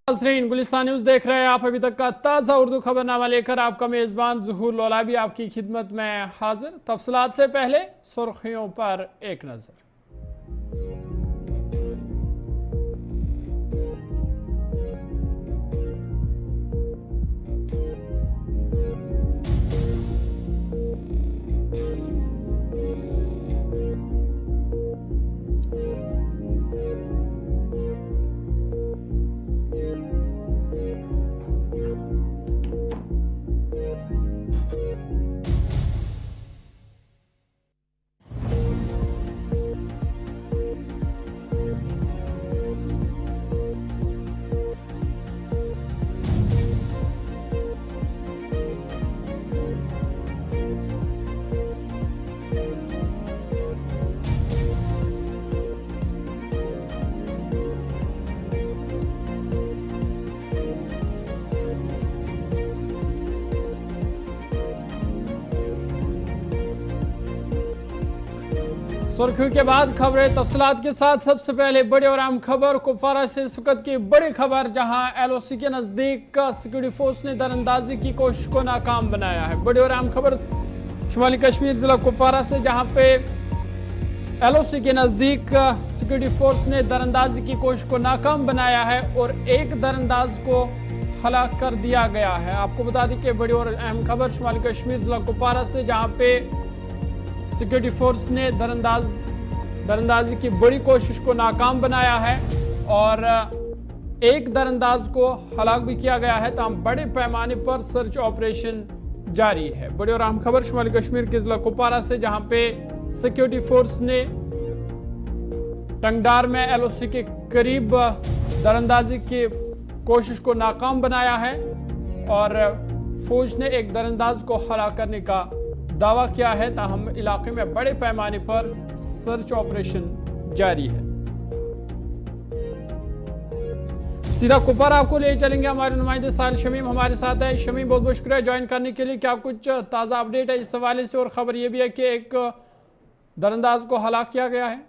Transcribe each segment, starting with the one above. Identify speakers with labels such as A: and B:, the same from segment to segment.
A: नाज़रीन, गुलिस्तान न्यूज़ देख रहे हैं आप। अभी तक का ताज़ा उर्दू खबरनामा लेकर आपका मेज़बान ज़ुहूर लौलाबी आपकी खिदमत में हाजिर। तफसीलात से पहले सुर्खियों पर एक नज़र। सुर्खियों के बाद खबरें तफसीलात के साथ। सबसे पहले बड़ी और अहम खबर कुपवारा से इस वक्त की बड़ी खबर, जहां एलओसी के नजदीक सिक्योरिटी फोर्स ने दरअंदाजी की कोशिश को नाकाम बनाया है। बड़ी और अहम खबर शुमाली कश्मीर जिला कुपवारा से, जहां पे एलओसी के नजदीक सिक्योरिटी फोर्स ने दरअंदाजी की कोशिश को नाकाम बनाया है और एक दरअंदाज को हलाक कर दिया गया है। आपको बता दें कि बड़ी और अहम खबर शुमाली कश्मीर जिला कुपवारा से, जहां पे सिक्योरिटी फोर्स ने दरअंदाजी की बड़ी कोशिश को नाकाम बनाया है और एक दरअंदाज को हलाक भी किया गया है। तमाम बड़े पैमाने पर सर्च ऑपरेशन जारी है। बड़ी और अहम खबर शुमाली कश्मीर के जिला कुपवारा से, जहां पे सिक्योरिटी फोर्स ने टंगडार में एलओसी के करीब दरअंदाजी की कोशिश को नाकाम बनाया है और फौज ने एक दरअंदाज को हलाक करने का दावा किया है। ताहम इलाके में बड़े पैमाने पर सर्च ऑपरेशन जारी है। सीधा कुपवारा आपको ले चलेंगे, हमारे नुमाइंदे साहिल शमीम हमारे साथ है। शमीम, बहुत बहुत शुक्रिया ज्वाइन करने के लिए। क्या कुछ ताज़ा अपडेट है इस हवाले से? और खबर यह भी है कि एक दरअंदाज को हलाक किया गया है।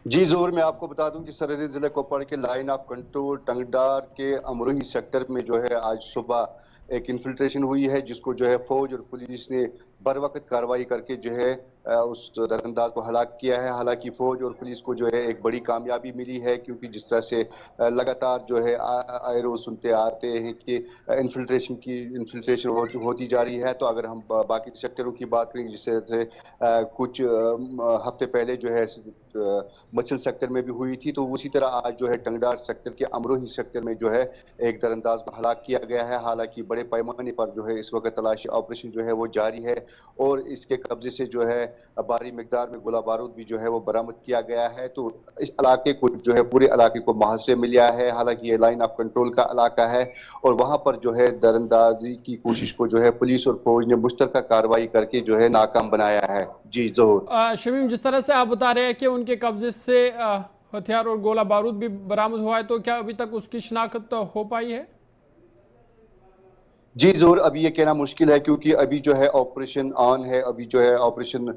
B: जी जोर, मैं आपको बता दूं कि सरहदी जिले कुपवारा के लाइन ऑफ कंट्रोल टंगडार के अमरोही सेक्टर में जो है आज सुबह एक इन्फिल्ट्रेशन हुई है, जिसको जो है फौज और पुलिस ने बर वक्त कार्रवाई करके जो है उस दरअंदाज को हलाक किया है। हालांकि फौज और पुलिस को जो है एक बड़ी कामयाबी मिली है, क्योंकि जिस तरह से लगातार जो है आए रोज सुनते आते हैं कि इन्फिल्ट्रेशन होती जा रही है। तो अगर हम बाकी सेक्टरों की बात करें, जिससे कुछ हफ्ते पहले जो है मछल सेक्टर में भी हुई थी, तो उसी तरह आज जो है टंगडार सेक्टर के अमरोही सेक्टर में जो है एक दरअंदाज को हलाक किया गया है। हालांकि बड़े पैमाने पर जो है इस वक्त तलाशी ऑपरेशन जो है वो जारी है और इसके कब्जे से जो है भारी मिकदार में गोला बारूद भी जो है वो बरामद किया गया है। तो इस इलाके को जो है पूरे इलाके को मुहासरे मिला है। हालांकि ये लाइन ऑफ कंट्रोल का इलाका है और वहां पर जो है दरअंदाजी की कोशिश को जो है पुलिस और फौज ने मुश्तरका कार्रवाई करके जो है नाकाम बनाया है। जी जोहर।
A: शमीम, जिस तरह से आप बता रहे हैं कि उनके कब्जे से हथियार और गोला बारूद भी बरामद हुआ है, तो क्या अभी तक उसकी शिनाख्त हो पाई है?
B: जी जोर, अभी ये कहना मुश्किल है, क्योंकि अभी जो है ऑपरेशन ऑन है, अभी जो है ऑपरेशन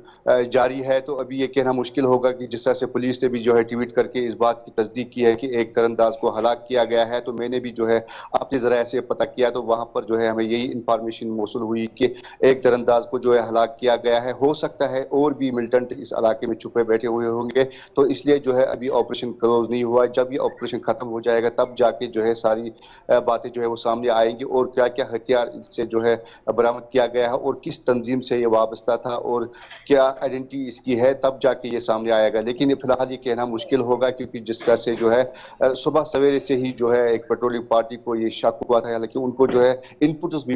B: जारी है। तो अभी ये कहना मुश्किल होगा कि जिस तरह से पुलिस ने भी जो है ट्वीट करके इस बात की तस्दीक की है कि एक दरअंदाज को हलाक किया गया है। तो मैंने भी जो है अपने जरा से पता किया, तो वहां पर जो है हमें यही इंफॉर्मेशन मौसूल हुई कि एक दरअंदाज को जो है हलाक किया गया है। हो सकता है और भी मिलिटेंट इस इलाके में छुपे बैठे हुए होंगे, तो इसलिए जो है अभी ऑपरेशन क्लोज नहीं हुआ। जब ये ऑपरेशन खत्म हो जाएगा तब जाके जो है सारी बातें जो है वो सामने आएंगी और क्या क्या हथियार इससे जो है बरामद किया गया है और किस तंजीम से ये वाबस्ता था और क्या आइडेंटिटी इसकी है, तब जाके ये सामने आएगा। लेकिन फिलहाल ये कहना मुश्किल होगा, क्योंकि जिस तरह से जो है सुबह सवेरे से ही जो है एक पेट्रोलिंग पार्टी को ये शक हुआ था। हालांकि उनको जो है इनपुट्स भी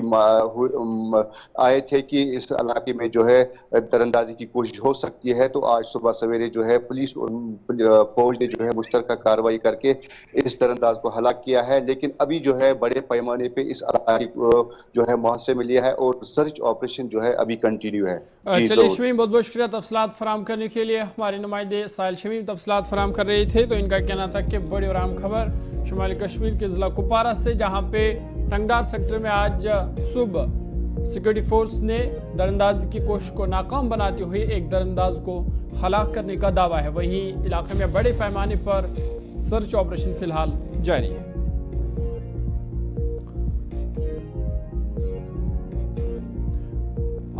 B: आए थे कि इस इलाके में जो है दरअंदाजी की कोशिश हो सकती है। तो आज सुबह सवेरे जो है पुलिस और फौज ने जो है मुश्तरका कार्रवाई करके इस दरअंदाज को हलाक किया है। लेकिन अभी जो है बड़े पैमाने पे इस इलाके को जो है मुहासरे में लिया है और सर्च ऑपरेशन जो है अभी कंटिन्यू है।
A: चलिए शमीम, बहुत बहुत शुक्रिया तफसीलात फराम करने के लिए। हमारे नुमाइंदे साहिल शमीम तफसीलात फराम कर रहे थे। तो इनका कहना था कि बड़ी और अहम खबर शुमाली कश्मीर के जिला कुपवारा से, जहां पे टंगडार सेक्टर में आज सुबह सिक्योरिटी फोर्स ने दरअंदाजी की कोशिश को नाकाम बनाते हुए एक दरअंदाज को हलाक करने का दावा है। वहीं इलाके में बड़े पैमाने पर सर्च ऑपरेशन फिलहाल जारी है।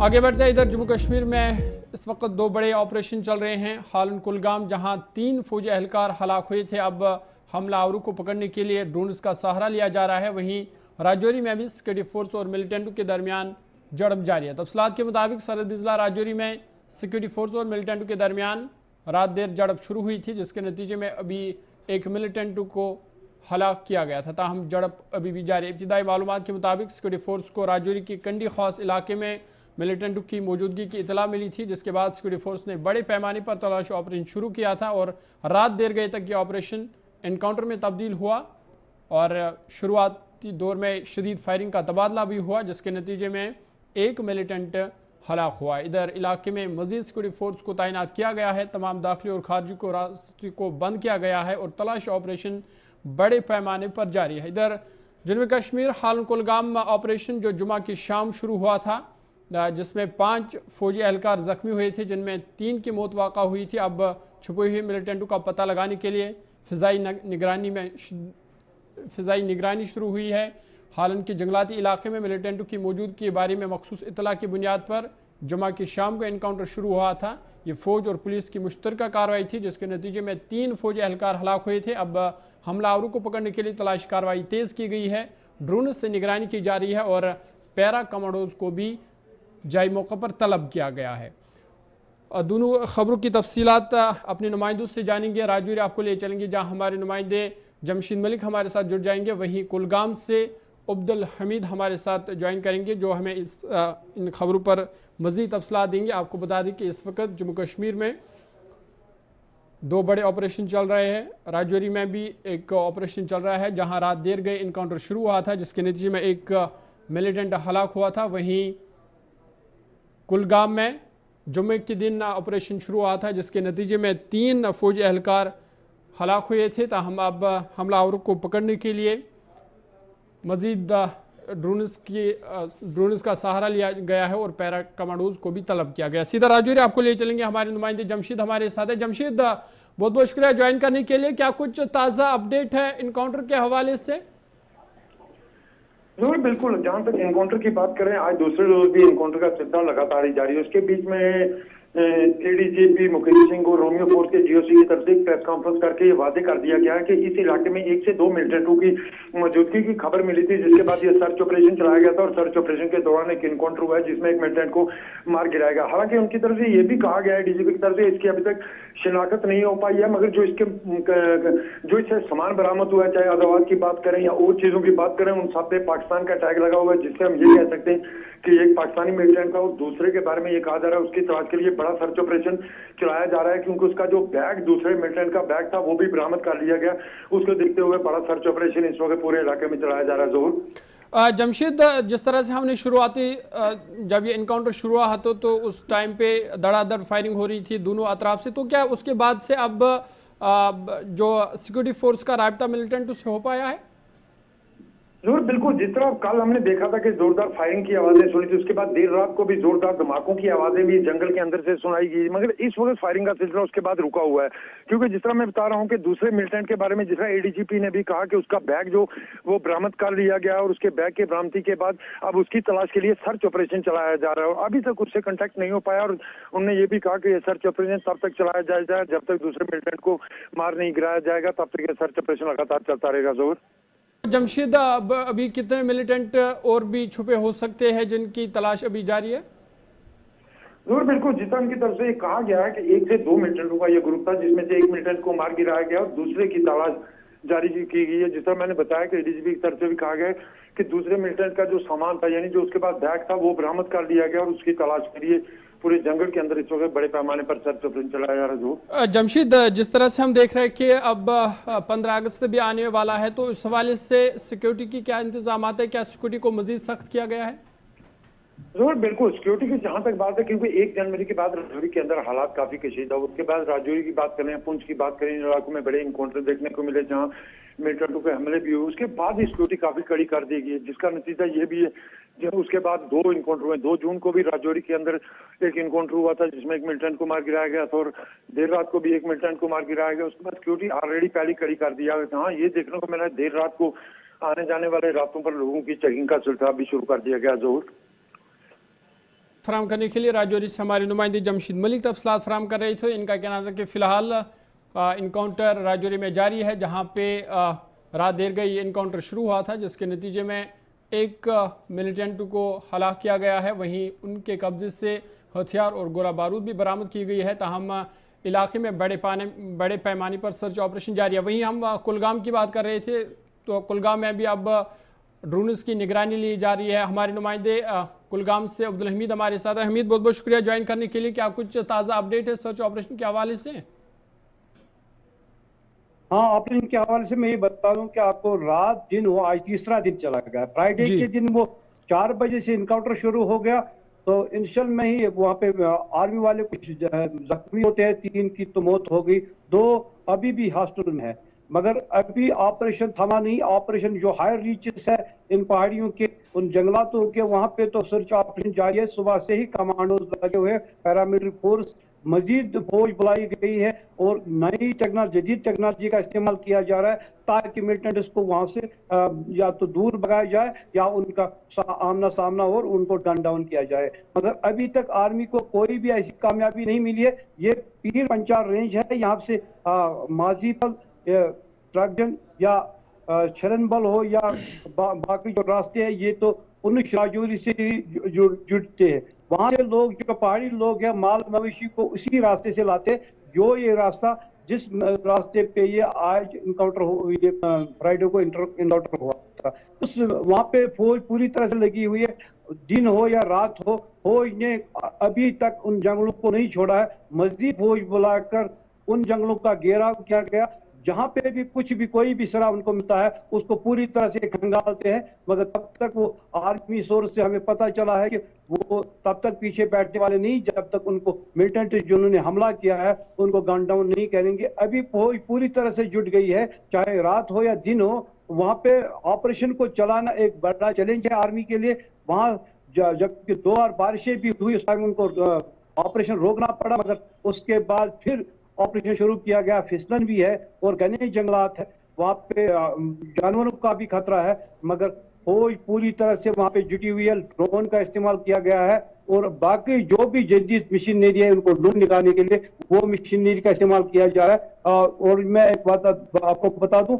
A: आगे बढ़ते हैं, इधर जम्मू कश्मीर में इस वक्त दो बड़े ऑपरेशन चल रहे हैं। हालन कुलगाम जहां 3 फौजी एहलकार हलाक हुए थे, अब हमलावरों को पकड़ने के लिए ड्रोन्स का सहारा लिया जा रहा है। वहीं राजौरी में भी सिक्योरिटी फोर्स और मिलिटेंटों के दरमियान झड़प जारी है। तफसीलात के मुताबिक सरहदी जिला राजौरी में सिक्योरिटी फोर्स और मिलिटेंटों के दरमियान रात देर झड़प शुरू हुई थी, जिसके नतीजे में अभी एक मिलिटेंट को हलाक किया गया था। ताहम झड़प अभी भी जारी है। इब्तिदाई मालूमात के मुताबिक सिक्योरिटी फोर्स को राजौरी की कंडी खास इलाके में मिलिटेंटों की मौजूदगी की इतला मिली थी, जिसके बाद सिक्योरिटी फोर्स ने बड़े पैमाने पर तलाशी ऑपरेशन शुरू किया था और रात देर गए तक ये ऑपरेशन एनकाउंटर में तब्दील हुआ और शुरुआती दौर में शदीद फायरिंग का तबादला भी हुआ, जिसके नतीजे में एक मिलिटेंट हलाक हुआ। इधर इलाके में मजीद सिक्योरिटी फोर्स को तैनात किया गया है। तमाम दाखिली और खारजी को रास्ते को बंद किया गया है और तलाशी ऑपरेशन बड़े पैमाने पर जारी है। इधर जम्मू कश्मीर हालन कुलगाम ऑपरेशन जो जुमा की शाम शुरू हुआ था, जिसमें 5 फौजी एहलकार जख्मी हुए थे, जिनमें 3 की मौत वाक़ा हुई थी। अब छुपे हुए मिलिटेंटों का पता लगाने के लिए फ़िज़ाई निगरानी शुरू हुई है। हालन के जंगलाती इलाके में मिलिटेंटों की मौजूदगी के बारे में मखसूस इतला की बुनियाद पर जुमा की शाम को एनकाउंटर शुरू हुआ था। ये फ़ौज और पुलिस की मुश्तरका कार्रवाई थी, जिसके नतीजे में 3 फौजी एहलकार हलाक हुए थे। अब हमलावरों को पकड़ने के लिए तलाशी कार्रवाई तेज़ की गई है, ड्रोन से निगरानी की जा रही है और पैरा कमांडोज को भी जाई मौके पर तलब किया गया है। दोनों खबरों की तफसीलात अपने नुमाइंदों से जानेंगे। राजौरी आपको ले चलेंगे जहां हमारे नुमाइंदे जमशीद मलिक हमारे साथ जुड़ जाएंगे। वहीं कुलगाम से अब्दुल हमीद हमारे साथ ज्वाइन करेंगे, जो हमें इन खबरों पर मज़ीद तफसीलात देंगे। आपको बता दें कि इस वक्त जम्मू कश्मीर में 2 बड़े ऑपरेशन चल रहे हैं। राजौरी में भी एक ऑपरेशन चल रहा है, जहाँ रात देर गए इनकाउंटर शुरू हुआ था, जिसके नतीजे में एक मिलिटेंट हलाक हुआ था। वहीं कुलगाम में जुम्मे के दिन ऑपरेशन शुरू हुआ था, जिसके नतीजे में 3 फौजी एहलकार हलाक हुए थे। ताहम अब हमलावरों को पकड़ने के लिए मजीद ड्रोन्स का सहारा लिया गया है और पैरा कमांडोज को भी तलब किया गया। सीधा राजौरी आपको ले चलेंगे, हमारे नुमाइंदे जमशीद हमारे साथ है। जमशीद, बहुत बहुत शुक्रिया ज्वाइन करने के लिए। क्या कुछ ताज़ा अपडेट है इनकाउंटर के हवाले से?
C: बिल्कुल, जहां तक एनकाउंटर की बात करें, आज दूसरे रोज भी एनकाउंटर का सिलसिला लगातार ही जारी है। उसके बीच में एडीजीपी मुकेश सिंह और रोमियो फोर्स के जीओसी की तरफ से एक प्रेस कॉन्फ्रेंस करके ये वादे कर दिया गया है कि इस इलाके में 1 से 2 मिलिटेंटों की मौजूदगी की खबर मिली थी, जिसके बाद ये सर्च ऑपरेशन चलाया गया था और सर्च ऑपरेशन के दौरान एक एनकाउंटर हुआ है, जिसमें एक मिलिटेंट को मार गिराया गया। हालांकि उनकी तरफ से ये भी कहा गया है, डीजीपी की तरफ से, इसकी अभी तक शिनाख्त नहीं हो पाई है, मगर जो इससे सामान बरामद हुआ है, चाहे अदावात की बात करें या और चीजों की बात करें, उन सब पे पाकिस्तान का टैग लगा हुआ है, जिससे हम ये कह सकते हैं कि एक पाकिस्तानी मिलिटेंट का और दूसरे के बारे में ये कहा जा रहा है उसकी तलाश के लिए बड़ा सर्च ऑपरेशन चलाया जा रहा है, क्योंकि उसका जो बैग, दूसरे मिलिटेंट का बैग था, वो भी बरामद कर लिया गया। उसको देखते हुए बड़ा सर्च ऑपरेशन इस वक्त पूरे इलाके में चलाया जा रहा है। जोर
A: जमशीद, जिस तरह से हमने शुरुआती जब ये इनकाउंटर शुरू हुआ तो उस टाइम पे धड़ाधड़ फायरिंग हो रही थी दोनों अतराफ से, तो क्या उसके बाद से अब जो सिक्योरिटी फोर्स का राब्ता मिलिटेंट उससे हो पाया है?
C: जरूर, बिल्कुल। जिस तरह कल हमने देखा था कि जोरदार फायरिंग की आवाजें सुनी थी, उसके बाद देर रात को भी जोरदार धमाकों की आवाजें भी जंगल के अंदर से सुनाई गई, मगर इस वक्त फायरिंग का सिलसिला उसके बाद रुका हुआ है, क्योंकि जिस तरह मैं बता रहा हूं कि दूसरे मिलिटेंट के बारे में जिस तरह एडीजीपी ने भी कहा कि उसका बैग जो वो बरामद कर लिया गया और उसके बैग के बरामदी के बाद अब उसकी तलाश के लिए सर्च ऑपरेशन चलाया जा रहा है। अभी तक उससे कॉन्टेक्ट नहीं हो पाया और उन्होंने ये भी कहा कि सर्च ऑपरेशन तब तक चलाया जाएगा जब तक दूसरे मिलिटेंट को मार नहीं गिराया जाएगा, तब तक ये सर्च ऑपरेशन लगातार चलता रहेगा। जोर
A: जमशीद, अभी कितने मिलिटेंट और भी छुपे हो सकते हैं जिनकी तलाश अभी जारी है?
C: जरूर, बिल्कुल। जितना उनकी तरफ से कहा गया है कि 1 से 2 मिलिटेंटों का यह ग्रुप था, जिसमें से एक मिलिटेंट को मार गिराया गया और दूसरे की तलाश जारी की गई है। जिस तरह मैंने बताया कि एडीजीपी की तरफ से भी कहा गया कि दूसरे मिलिटेंट का जो सामान था, यानी जो उसके पास बैग था, वो बरामद कर लिया गया और उसकी तलाश के लिए पूरे जंगल के अंदर इस वक्त बड़े पैमाने पर सर्च ऑपरेशन चलाया जा रहा है।
A: जमशीद, जिस तरह से हम देख रहे हैं कि अब 15 अगस्त भी आने वाला है, तो इस हवाले से सिक्योरिटी की क्या इंतजाम है? क्या सिक्योरिटी को मजीद सख्त किया गया है?
C: जरूर, बिल्कुल। सिक्योरिटी की जहां तक बात है, क्योंकि 1 जनवरी के बाद राजौरी के अंदर हालात काफी कशीदा, उसके बाद राजौरी की बात करें, पुंछ की बात करें, इन इलाकों में बड़े इनकाउंटर देखने को मिले जहां मिलिटेंटों के हमले भी हुए। उसके बाद सिक्योरिटी काफी कड़ी कर दी गई है, जिसका नतीजा ये भी है जो उसके बाद 2 इनकाउंटर हुए। 2 जून को भी राजौरी के अंदर एक इनकाउंटर हुआ था जिसमें एक मिलिटेंट को मार गिराया गया था, और देर रात को भी एक मिलिटेंट को मार गिराया गया। उसके बाद सिक्योरिटी ऑलरेडी पहले कड़ी कर दिया गया था। हाँ, ये देखने को मिला देर रात को आने जाने वाले रास्तों पर लोगों की चेकिंग का सिलसिला भी शुरू कर दिया गया। जरूर
A: फराम करने के लिए राजौरी से हमारे नुमाइंदे जमशीद मलिक तफसलात फराम कर रहे थे। इनका कहना था कि फ़िलहाल इनकाउंटर राजौरी में जारी है, जहां पे रात देर गई इनकाउंटर शुरू हुआ था, जिसके नतीजे में एक मिलिटेंट को हलाक किया गया है। वहीं उनके कब्जे से हथियार और गोला बारूद भी बरामद की गई है। ताहम इलाके में बड़े पैमाने पर सर्च ऑपरेशन जारी है। वहीं हम कुलगाम की बात कर रहे थे, तो कुलगाम में भी अब ड्रोन्स की निगरानी ली जा रही है। हमारे नुमाइंदे कुलगाम से अब्दुल हमीद हमारे साथ है। हमीद, बहुत बहुत शुक्रिया ज्वाइन करने के लिए। क्या कुछ ताज़ा अपडेट है सर्च ऑपरेशन के हवाले से?
D: हाँ, ऑपरेशन के हवाले से मैं ये बता दूं कि आपको रात दिन हो, आज तीसरा दिन चला गया। फ्राइडे के दिन वो 4 बजे से इनकाउंटर शुरू हो गया, तो इनिशियल में ही वहाँ पे आर्मी वाले कुछ जख्मी होते हैं, 3 की तो मौत हो गई, 2 अभी भी हॉस्पिटल में है। मगर अभी ऑपरेशन थमा नहीं। ऑपरेशन जो हायर रीचेस है इन पहाड़ियों के, उन जंगलातों के, वहां पे तो सर्च ऑपरेशन जारी है। सुबह से ही कमांडोज लगे हुए, पैरामिलिट्री फोर्स, मजीद फौज बुलाई गई है और नई जदीद टेक्नोलॉजी का इस्तेमाल किया जा रहा है ताकि मिलिटेंट्स को वहां से या तो दूर भगाया जाए या उनका आमना सामना और उनको गन डाउन किया जाए। मगर अभी तक आर्मी को कोई भी ऐसी कामयाबी नहीं मिली है। ये पीर पंचाल रेंज है, यहाँ से माजीपल, ट्रकजन या छरनबल हो या बाकी जो रास्ते हैं, ये तो पुंछ राजौरी से जुड़ते हैं। वहां से लोग जो पहाड़ी लोग हैं माल मवेशी को उसी रास्ते से लाते, जो ये रास्ता जिस रास्ते पे ये आज इनकाउंटर हो, ये फ्राइडे को इनकाउंटर हुआ था, उस वहां पे फौज पूरी तरह से लगी हुई है। दिन हो या रात हो, फौज ने अभी तक उन जंगलों को नहीं छोड़ा है। मजीद फौज बुलाकर उन जंगलों का घेराव किया गया। जहां पे भी कुछ भी कोई भी सरा उनको मिलता है उसको पूरी तरह से खंगालते हैं। मगर तब तक वो आर्मी सोर्स से हमें पता चला है कि वो तब तक पीछे बैठने वाले नहीं जब तक उनको मिलिटेंट जिन्होंने हमला किया है उनको गन डाउन नहीं करेंगे। अभी फौज पूरी तरह से जुट गई है, चाहे रात हो या दिन हो। वहां पे ऑपरेशन को चलाना एक बड़ा चैलेंज है आर्मी के लिए। वहां जबकि 2 बार बारिशें भी हुई, उस टाइम उनको ऑपरेशन रोकना पड़ा, मगर उसके बाद फिर ऑपरेशन शुरू किया गया। फिसलन भी है और घने जंगलात है, वहाँ पे जानवरों का भी खतरा है। मगर फौज पूरी तरह से वहाँ पे जुटी हुई है। ड्रोन का इस्तेमाल किया गया है और बाकी जो भी जदीद मशीनरी है उनको ढूंढ निकालने के लिए वो मशीनरी का इस्तेमाल किया जा रहा है। और मैं एक बात आपको बता दूं,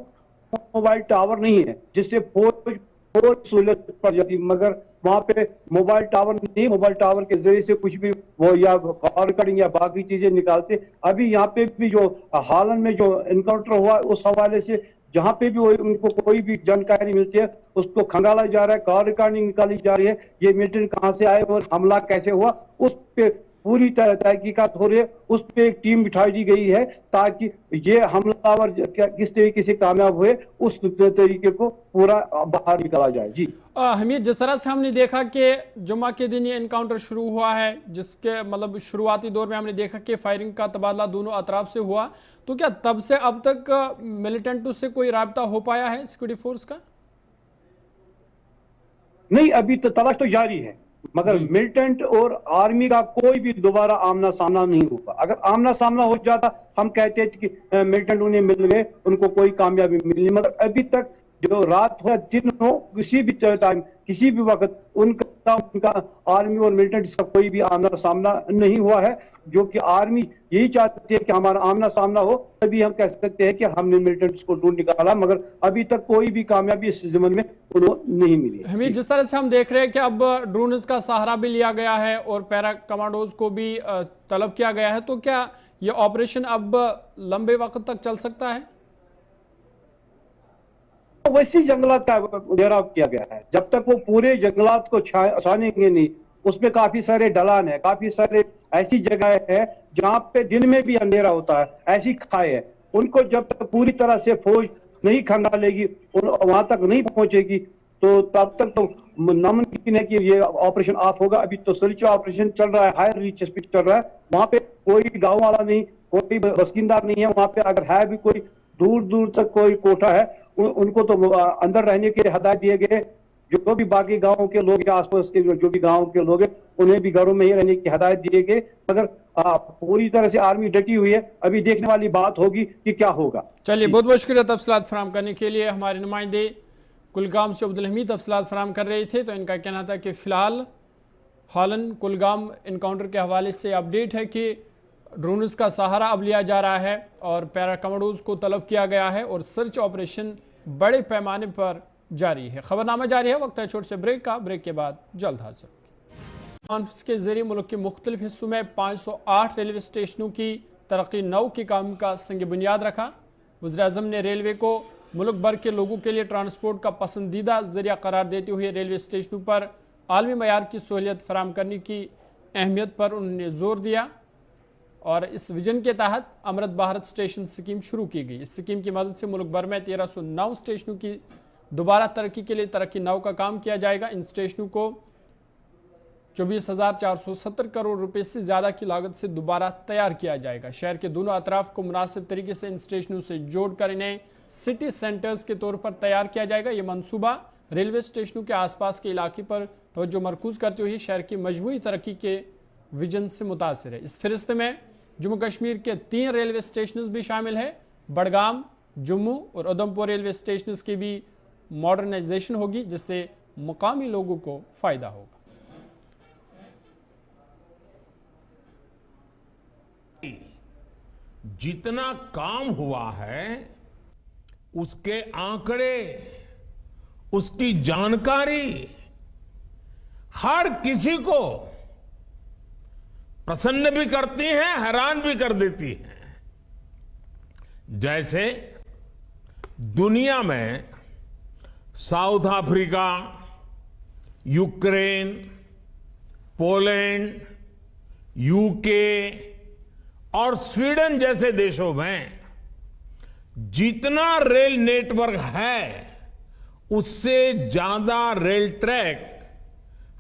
D: मोबाइल टावर नहीं है जिससे फौज सहूलियत पड़ जाती, मगर वहाँ पे मोबाइल टावर नहीं, मोबाइल टावर के जरिए से कुछ भी वो या कॉल रिकॉर्डिंग या बाकी चीजें निकालते। अभी यहाँ पे भी जो हालन में जो इनकाउंटर हुआ उस हवाले से जहाँ पे भी उनको कोई भी जानकारी मिलती है उसको खंगाला जा रहा है, कॉल रिकॉर्डिंग निकाली जा रही है, ये मिलिटेंट कहाँ से आए और हमला कैसे हुआ उस पे पूरी तहकीकात हो रही है। उस पे एक टीम बिठाई दी गई है ताकि ये हमलावर किस तरीके से कामयाब हुए उस तरीके को पूरा बाहर निकाला जाए। जी
A: हमीद, जिस तरह से हमने देखा कि जुम्मा के दिन ये इनकाउंटर शुरू हुआ है, जिसके मतलब शुरुआती दौर में हमने देखा कि फायरिंग का तबादला दोनों अतराफ से हुआ, तो क्या तब से अब तक मिलिटेंटों से कोई राब्ता हो पाया है सिक्योरिटी फोर्स का?
D: नहीं, अभी तो तलाश तो जारी है, मगर मिलिटेंट और आर्मी का कोई भी दोबारा आमना सामना नहीं हुआ। अगर आमना सामना हो जाता हम कहते थे कि मिलिटेंट उन्हें मिल गए, उनको कोई कामयाबी मिली, मगर अभी तक जो रात हो या दिन हो, किसी भी टाइम किसी भी वक्त उनका आर्मी और मिलिटेंट का कोई भी आमना सामना नहीं हुआ है। जो कि आर्मी यही चाहती है कि हमारा आमना सामना हो, तभी हम कह सकते हैं कि हमने मिलिटेंट्स को ढूंढ निकाला, मगर अभी तक कोई भी कामयाबी इस ज़मन में उनको नहीं मिली।
A: हमीद, जिस तरह से हम देख रहे हैं कि अब ड्रोन्स का सहारा भी लिया गया है और पैरा कमांडोज को भी तलब किया गया है, तो क्या ये ऑपरेशन अब लंबे वक्त तक चल सकता है?
D: वैसी जंगलात का घेराव किया गया है, जब तक वो पूरे जंगलात को छानेंगे नहीं। उसमें काफी सारे ढलान है, काफी सारे ऐसी जगह है जहाँ पे दिन में भी अंधेरा होता है, ऐसी खाई है। उनको जब तक पूरी तरह से फौज नहीं खंगालेगी और वहां तक नहीं पहुंचेगी तो तब तक तो नामुमकिन है कि ये ऑपरेशन ऑफ होगा। अभी तो सर्च ऑपरेशन चल रहा है, हायर रीचेस पे चल रहा है। वहां पे कोई गांव वाला नहीं, कोई बसिंदार नहीं है वहां पे। अगर है भी कोई दूर दूर तक कोई कोठा है, उनको तो अंदर रहने के हदायत दिए गए। जो भी बाकी गांवों के लोग या आसपास के जो भी गांव के लोग हैं, उन्हें भी घरों में ही रहने की हदायत दिए गए। मगर पूरी तरह से आर्मी डटी हुई है। अभी देखने वाली बात होगी कि क्या होगा।
A: चलिए, बहुत बहुत शुक्रिया तफसीलात फराम करने के लिए। हमारे नुमाइंदे कुलगाम से अब्दुल हमीद तफसीलात फराम कर रहे थे। तो इनका कहना था कि फिलहाल हालन कुलगाम इनकाउंटर के हवाले से अपडेट है कि ड्रोन्स का सहारा अब लिया जा रहा है और पैरा कमांडोज को तलब किया गया है और सर्च ऑपरेशन बड़े पैमाने पर जारी है। खबरनामा जारी है। वक्त है छोटे से ब्रेक का। ब्रेक के बाद जल्द हाजिर। कॉन्फ्रेंस के जरिए मुल्क के मुख्तलिफ हिस्सों में 508 रेलवे स्टेशनों की तरक्की नौ के काम का संग बुनियाद रखा। वज़ीर-ए-आज़म ने रेलवे को मुल्क भर के लोगों के लिए ट्रांसपोर्ट का पसंदीदा जरिया करार देते हुए रेलवे स्टेशनों पर आलमी मयार की सहूलियत फराम करने की अहमियत पर उन्होंने जोर दिया और इस विजन के तहत अमृत भारत स्टेशन स्कीम शुरू की गई। इस स्कीम की मदद से मुल्क भर में 1309 स्टेशनों की दोबारा तरक्की के लिए तरक्की नौ का काम किया जाएगा। इन स्टेशनों को 24,470 करोड़ रुपए से ज़्यादा की लागत से दोबारा तैयार किया जाएगा। शहर के दोनों अतराफ को मुनासिब तरीके से इन स्टेशनों से जोड़कर इन्हें सिटी सेंटर्स के तौर पर तैयार किया जाएगा। ये मंसूबा रेलवे स्टेशनों के आसपास के इलाके पर तवज्जो मरकूज करते हुए शहर की मजमूई तरक्की के विजन से मुतासिर है। इस फहरिस्त में जम्मू कश्मीर के 3 रेलवे स्टेशन भी शामिल है। बडगाम, जम्मू और उधमपुर रेलवे स्टेशन की भी मॉडर्नाइजेशन होगी, जिससे मुकामी लोगों को फायदा होगा।
E: जितना काम हुआ है उसके आंकड़े, उसकी जानकारी हर किसी को प्रसन्न भी करती हैं, हैरान भी कर देती हैं। जैसे दुनिया में south Africa, Ukraine, Poland, UK और स्वीडन जैसे देशों में जितना रेल नेटवर्क है उससे ज्यादा रेल ट्रैक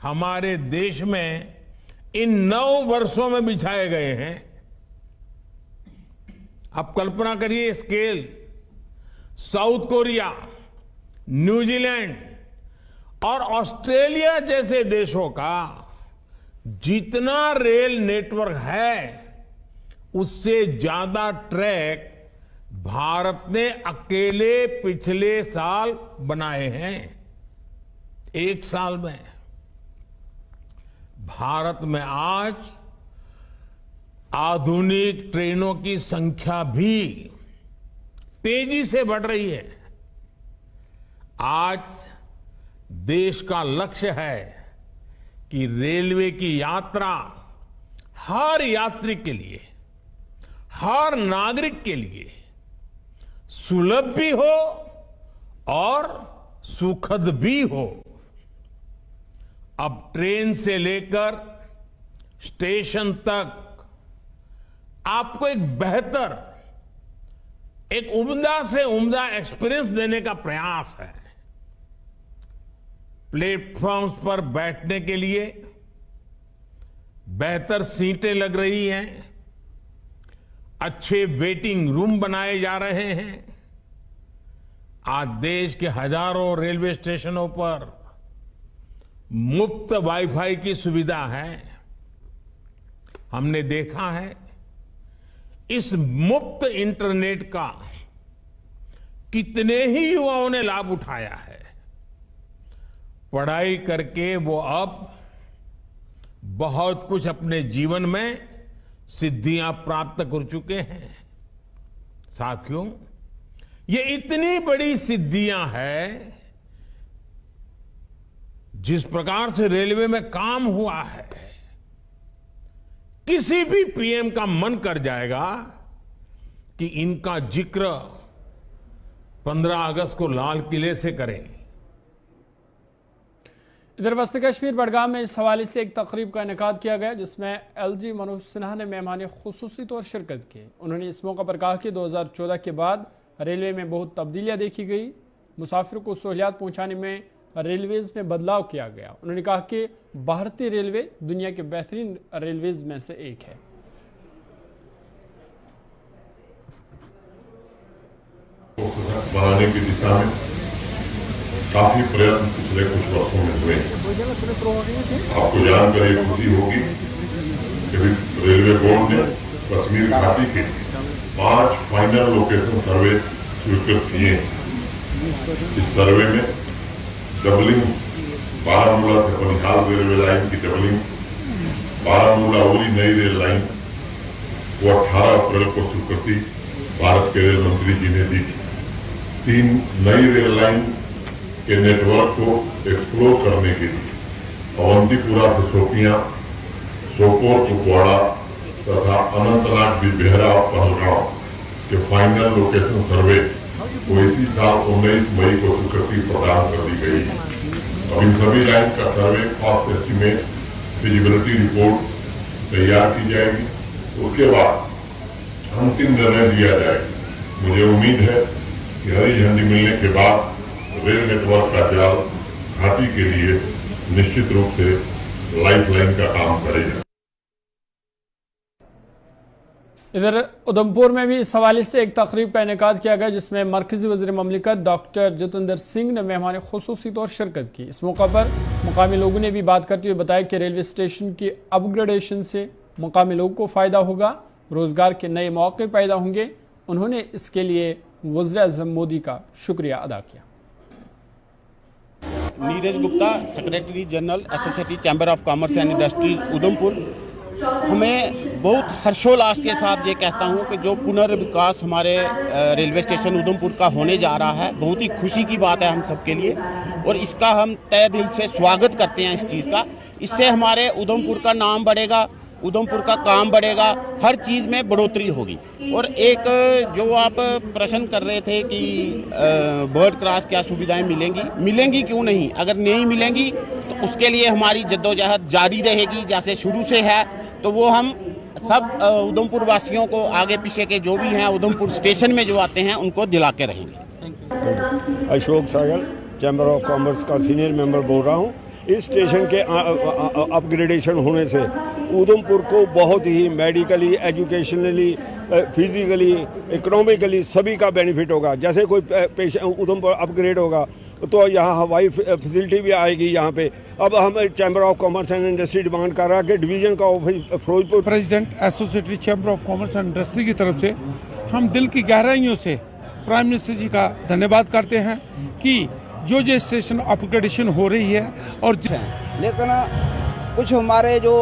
E: हमारे देश में इन 9 वर्षों में बिछाए गए हैं। आप कल्पना करिए स्केल। साउथ कोरिया, न्यूजीलैंड और ऑस्ट्रेलिया जैसे देशों का जितना रेल नेटवर्क है उससे ज्यादा ट्रैक भारत ने अकेले पिछले साल बनाए हैं। 1 साल में भारत में आज आधुनिक ट्रेनों की संख्या भी तेजी से बढ़ रही है। आज देश का लक्ष्य है कि रेलवे की यात्रा हर यात्री के लिए, हर नागरिक के लिए सुलभ भी हो और सुखद भी हो। अब ट्रेन से लेकर स्टेशन तक आपको एक बेहतर, एक उम्दा से उम्दा एक्सपीरियंस देने का प्रयास है। प्लेटफॉर्म्स पर बैठने के लिए बेहतर सीटें लग रही हैं, अच्छे वेटिंग रूम बनाए जा रहे हैं। आज देश के हजारों रेलवे स्टेशनों पर मुफ्त वाईफाई की सुविधा है। हमने देखा है इस मुफ्त इंटरनेट का कितने ही युवाओं ने लाभ उठाया है। पढ़ाई करके वो अब बहुत कुछ अपने जीवन में सिद्धियां प्राप्त कर चुके हैं। साथियों, ये इतनी बड़ी सिद्धियां हैं, जिस प्रकार से रेलवे में काम हुआ है, किसी भी पीएम का मन कर जाएगा कि इनका जिक्र 15 अगस्त को लाल किले से करें।
A: इधर वस्त कश्मीर बडगाम में इस हवाले से एक तकरीब का इनेकाद किया गया, जिसमें एलजी मनोज सिन्हा ने मेहमान खुसूसी तौर शिरकत की। उन्होंने इस मौका पर कहा कि 2014 के बाद रेलवे में बहुत तब्दीलियां देखी गई। मुसाफिर को सहूलियात पहुंचाने में रेलवेज में बदलाव किया गया। उन्होंने कहा कि भारतीय रेलवे दुनिया के बेहतरीन रेलवेज में से एक है।
F: बनाने की दिशा में काफी प्रयत्न पिछले कुछ वर्षों में हुए। आपको जानकर ये खुशी होगी कि रेलवे बोर्ड ने कश्मीर घाटी के 5 फाइनल लोकेशन सर्वे स्वीकृत किए। इस सर्वे में डबलिंग, बारामूला से बनिहाल रेलवे लाइन की डबलिंग, बारामूला उरी नई रेल लाइन को 18 अप्रैल को स्वीकृति भारत के रेल मंत्री जी ने दी थी। 3 नई रेल लाइन के नेटवर्क को एक्सप्लोर करने के लिए अवंतीपुरा से शोपियां, सोपोर कुपवाड़ा तथा अनंतनाग बिबेहरा और पहलगांव के फाइनल लोकेशन सर्वे को इसी साल 19 मई को स्वीकृति प्रदान कर दी गई। अब इन सभी लाइन का सर्वे, कॉस्ट एस्टीमेट, फिजिबिलिटी रिपोर्ट तैयार की जाएगी। उसके बाद अंतिम निर्णय लिया जाएगा। मुझे उम्मीद है कि हरी झंडी मिलने के बाद रेल नेटवर्क का जाल घाटी के लिए निश्चित रूप से लाइफलाइन का काम करेगा।
A: इधर उधमपुर में भी इस हवाले से एक तकरीब का इनेकाद किया गया, जिसमें मरकजी वज़ीर ममलिकत डॉक्टर जितेंद्र सिंह ने मेहमान खुसूसी तौर शिरकत की। इस मौका पर मुकामी लोगों ने भी बात करते हुए बताया कि रेलवे स्टेशन की अपग्रेडेशन से मुकामी लोगों को फ़ायदा होगा, रोज़गार के नए मौके पैदा होंगे। उन्होंने इसके लिए वज़ीर-ए-आज़म मोदी का शुक्रिया अदा किया।
G: Neeraj Gupta, secretary general associated chamber of commerce and industries Udhampur. हमें बहुत हर्षोल्लास के साथ ये कहता हूँ कि जो पुनर्विकास हमारे रेलवे स्टेशन उधमपुर का होने जा रहा है, बहुत ही खुशी की बात है हम सबके लिए, और इसका हम तहे दिल से स्वागत करते हैं इस चीज़ का। इससे हमारे उधमपुर का नाम बढ़ेगा, उधमपुर का काम बढ़ेगा, हर चीज़ में बढ़ोतरी होगी। और एक जो आप प्रश्न कर रहे थे कि बर्ड क्रॉस क्या सुविधाएं मिलेंगी क्यों नहीं, अगर नहीं मिलेंगी तो उसके लिए हमारी जद्दोजहद जारी रहेगी जैसे शुरू से है। तो वो हम सब उधमपुर वासियों को, आगे पीछे के जो भी हैं उधमपुर स्टेशन में जो आते हैं, उनको दिला के रहेंगे।
H: अशोक सागर, चैम्बर ऑफ कॉमर्स का सीनियर मेंबर बोल रहा हूँ। इस स्टेशन के अपग्रेडेशन होने से उधमपुर को बहुत ही मेडिकली, एजुकेशनली, फिजिकली, इकोनॉमिकली सभी का बेनिफिट होगा। जैसे कोई पेशेंट उधमपुर अपग्रेड होगा तो यहाँ हवाई फैसिलिटी भी आएगी यहाँ पे। अब हम chamber of commerce and industry demand कर रहा है कि डिवीज़न का office Firozpur.
I: President associated chamber of commerce and industry की तरफ से हम दिल की गहराइयों से प्राइम मिनिस्टर जी का धन्यवाद करते हैं कि जो स्टेशन अपग्रेडेशन हो रही है। और
J: लेकिन कुछ हमारे जो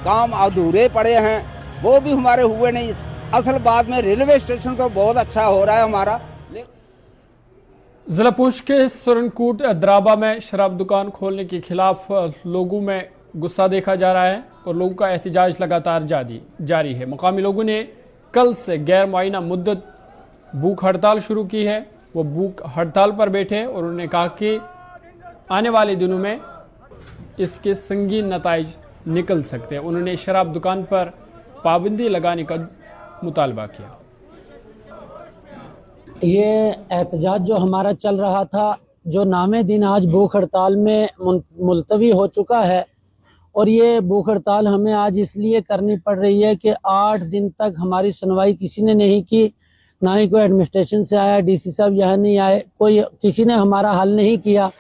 J: काम अधूरे पड़े हैं वो भी हमारे हुए नहीं। असल बात में रेलवे स्टेशन तो बहुत अच्छा हो रहा है हमारा।
A: जिला पुंछ के सुरनकोट द्राबा में शराब दुकान खोलने के खिलाफ लोगों में गुस्सा देखा जा रहा है और लोगों का एहतजाज लगातार जारी है। मुकामी लोगों ने कल से गैर मुआयना मुद्दत भूख हड़ताल शुरू की है। वो भूख हड़ताल पर बैठे और उन्होंने कहा कि आने वाले दिनों में इसके संगीन नताइज निकल सकते हैं। उन्होंने शराब दुकान पर पाबंदी लगाने का मुतालबा किया।
K: ये एहतजाज जो हमारा चल रहा था, जो नामे दिन आज भूख हड़ताल में मुलतवी हो चुका है, और ये भूख हड़ताल हमें आज इसलिए करनी पड़ रही है कि 8 दिन तक हमारी सुनवाई किसी ने नहीं की, ना ही कोई एडमिनिस्ट्रेशन से आया, डीसी साहब यहाँ नहीं आए, किसी ने हमारा हल नहीं किया।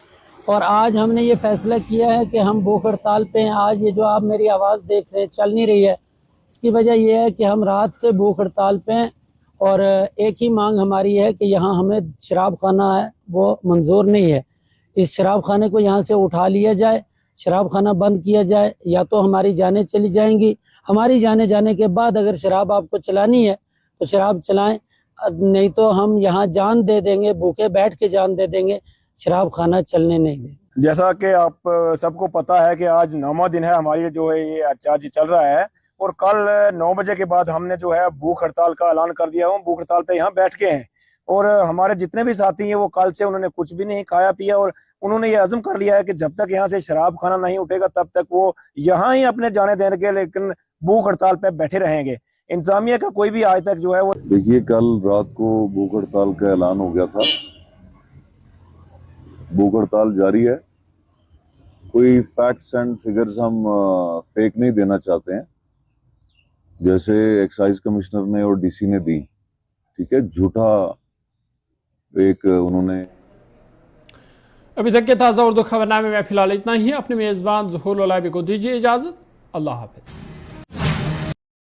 K: और आज हमने ये फैसला किया है कि हम भूख हड़ताल पे हैं। आज ये जो आप मेरी आवाज़ देख रहे हैं चल नहीं रही है, इसकी वजह यह है कि हम रात से भूख हड़ताल पे हैं और एक ही मांग हमारी है कि यहाँ हमें शराब खाना है वो मंजूर नहीं है। इस शराब खाने को यहाँ से उठा लिया जाए, शराब खाना बंद किया जाए, या तो हमारी जानें चली जाएंगी। हमारी जाने के बाद अगर शराब आपको चलानी है तो शराब चलाएं, नहीं तो हम यहाँ जान दे देंगे, भूखे बैठ के जान दे देंगे, शराब खाना चलने नहीं देंगे।
H: जैसा कि आप सबको पता है कि आज 9वां दिन है हमारी जो है ये एहतजाज चल रहा है, और कल 9 बजे के बाद हमने जो है भूख हड़ताल का ऐलान कर दिया। हम भूख हड़ताल पे यहाँ बैठ के हैं और हमारे जितने भी साथी हैं वो कल से उन्होंने कुछ भी नहीं खाया पिया, और उन्होंने ये अज़म कर लिया है कि जब तक यहाँ से शराब खाना नहीं उठेगा तब तक वो यहाँ ही अपने जाने देंगे, लेकिन भूख हड़ताल पे बैठे रहेंगे। इंतजामिया का कोई भी आज तक जो है वो, देखिए कल रात को भूख हड़ताल का ऐलान हो गया था
L: भूख हड़ताल जारी है। कोई फैक्ट्स एंड फिगर्स हम फेक नहीं देना चाहते हैं, जैसे एक्साइज कमिश्नर ने और डीसी ने दी, ठीक है, झूठा एक उन्होंने।
A: अभी तक के ताज़ा उर्दू खबरनामे में फिलहाल इतना ही। अपने मेज़बान ज़हूर ललाबी को दीजिए इजाज़त। अल्लाह हाफ़िज़।